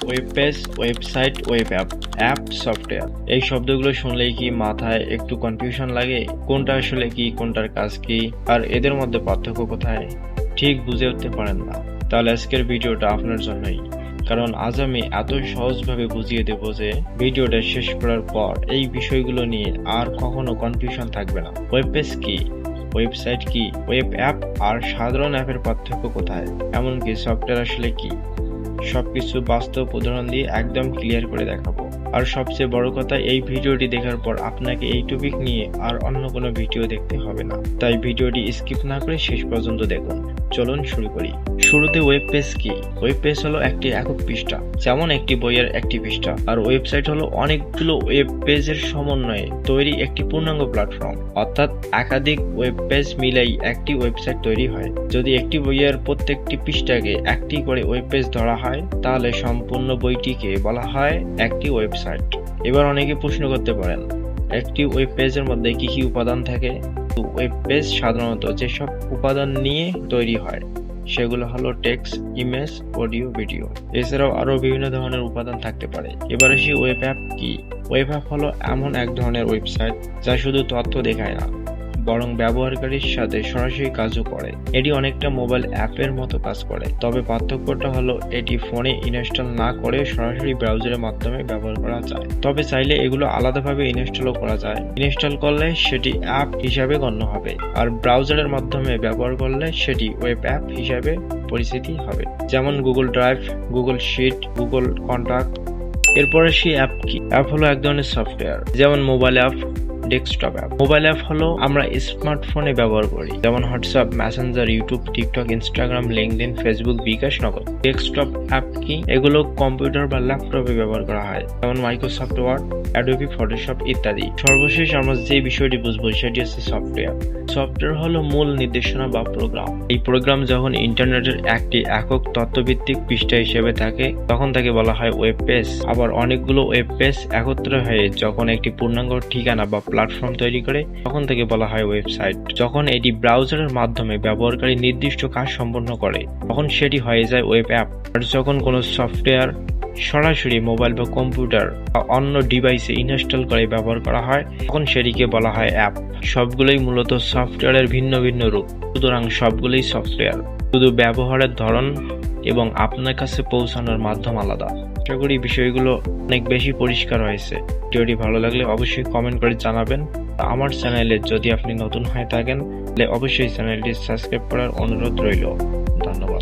Web page, website, web app, app software. এই শব্দগুলো শুনলেই কি মাথায় একটু কনফিউশন লাগে? কোনটা আসলে কি, কোনটার কাজ কি, আর এদের মধ্যে পার্থক্য কোথায় ঠিক বুঝে উঠতে পারেন না? তাহলে আজকের ভিডিওটা আপনার জন্যই, কারণ আজ আমি এত সহজভাবে বুঝিয়ে দেব যে ভিডিওটা শেষ করার পর এই বিষয়গুলো নিয়ে আর কখনো কনফিউশন থাকবে না। ওয়েব পেজ কি, ওয়েবসাইট কি, ওয়েব অ্যাপ আর সাধারণ অ্যাপের পার্থক্য কোথায়, এমনকি সফটওয়্যার আসলে কি, সবকিছু বাস্তব উদাহরণ দিয়ে একদম ক্লিয়ার করে দেখাবো। আর সবচেয়ে বড় কথা, এই ভিডিওটি দেখার পর আপনাকে এই টপিক নিয়ে আর অন্য কোনো ভিডিও দেখতে হবে না। তাই ভিডিওটি স্কিপ না করে শেষ পর্যন্ত দেখুন। চলুন শুরু করি। শুরুতে ওয়েব পেজ কি? ওয়েব পেজ হলো একটি একক পৃষ্ঠা, যেমন একটি বইয়ের একটি পৃষ্ঠা। আর ওয়েবসাইট হলো অনেকগুলো ওয়েব পেজের সমন্বয়ে তৈরি একটি পূর্ণাঙ্গ প্ল্যাটফর্ম, অর্থাৎ একাধিক ওয়েব পেজ মিলাই একটি ওয়েবসাইট তৈরি হয়। যদি একটি বইয়ের প্রত্যেকটি পৃষ্ঠাকে একটি করে ওয়েব পেজ ধরা হয়, তাহলে সম্পূর্ণ বইটিকে বলা হয় একটি ওয়েবসাইট। এবার অনেকে প্রশ্ন করতে পারেন, একটি ওয়েব পেজের মধ্যে কি কি উপাদান থাকে? ওয়েব পেজ সাধারণত যেসব উপাদান নিয়ে তৈরি হয় সেগুলো হলো টেক্সট, ইমেজ, অডিও, ভিডিও। এছাড়াও আরো বিভিন্ন ধরনের উপাদান থাকতে পারে। এবার আসি ওয়েব অ্যাপ কি? ওয়েব অ্যাপ হলো এমন এক ধরনের ওয়েবসাইট যা শুধু তথ্য দেখায় না, বরং ব্যবহারকারীর সাথে সরাসরি কাজও করে। এটি অনেকটা মোবাইল অ্যাপের মতো কাজ করে, তবে পার্থক্যটা হলো এটি ফোনে ইনস্টল না করে সরাসরি ব্রাউজারের মাধ্যমে ব্যবহার করা যায়। তবে চাইলে এগুলো আলাদাভাবে ইনস্টলও করা যায়। ইনস্টল করলে সেটি অ্যাপ হিসাবে গণ্য হবে, আর ব্রাউজারের মাধ্যমে ব্যবহার করলে সেটি ওয়েব অ্যাপ হিসাবে পরিচিতি হবে, যেমন Google drive, Google sheet, Google contact. এরপরে সেই অ্যাপ কি? অ্যাপ হলো এক ধরনের সফটওয়্যার, যেমন mobile app, desktop app. Mobile app হলো আমরা স্মার্টফোনে ব্যবহার করি, যেমন WhatsApp, Messenger, YouTube, TikTok, Instagram, LinkedIn, Facebook, bKash, Nagad. Desktop app কি? এগুলো কম্পিউটার বা ল্যাপটপে ব্যবহার করা হয়, যেমন মাইক্রোসফট ওয়ার্ড, অ্যাডোবি ফটোশপ ইত্যাদি। সর্বশেষ আমরা যে বিষয়টি বুঝবো সেটি হচ্ছে সফটওয়্যার। সফটওয়্যার হলো মূল নির্দেশনা বা প্রোগ্রাম। এই প্রোগ্রাম যখন ইন্টারনেটের একটি একক তথ্যভিত্তিক পৃষ্ঠা হিসেবে থাকে, তখন তাকে বলা হয় ওয়েব পেজ। আবার অনেকগুলো ওয়েব পেজ একত্র হয়ে যখন একটি পূর্ণাঙ্গ ঠিকানা বা প্ল্যাটফর্ম তৈরি করে, তখন তাকে বলা হয় ওয়েবসাইট। যখন এটি ব্রাউজারের মাধ্যমে ব্যবহারকারী নির্দিষ্ট কাজ সম্পন্ন করে, তখন সেটি হয়ে যায় ওয়েব অ্যাপ। আর যখন কোনো সফটওয়্যার সরাসরি মোবাইল বা কম্পিউটার বা অন্য ডিভাইসে ইনস্টল করে ব্যবহার করা হয়, তখন সেটিকে বলা হয় অ্যাপ। সবগুলোই মূলত সফটওয়্যারের ভিন্ন ভিন্ন রূপ, সুতরাং সবগুলোই সফটওয়্যার, শুধু ব্যবহারের ধরন এবং আপনার কাছে পৌঁছানোর মাধ্যম আলাদা। আশা করি বিষয়গুলো অনেক বেশি পরিষ্কার হয়েছে। ভিডিওটি ভালো লাগলে অবশ্যই কমেন্ট করে জানাবেন। আমার চ্যানেলে যদি আপনি নতুন হয়ে থাকেন, তাহলে অবশ্যই চ্যানেলটি সাবস্ক্রাইব করার অনুরোধ রইল। ধন্যবাদ।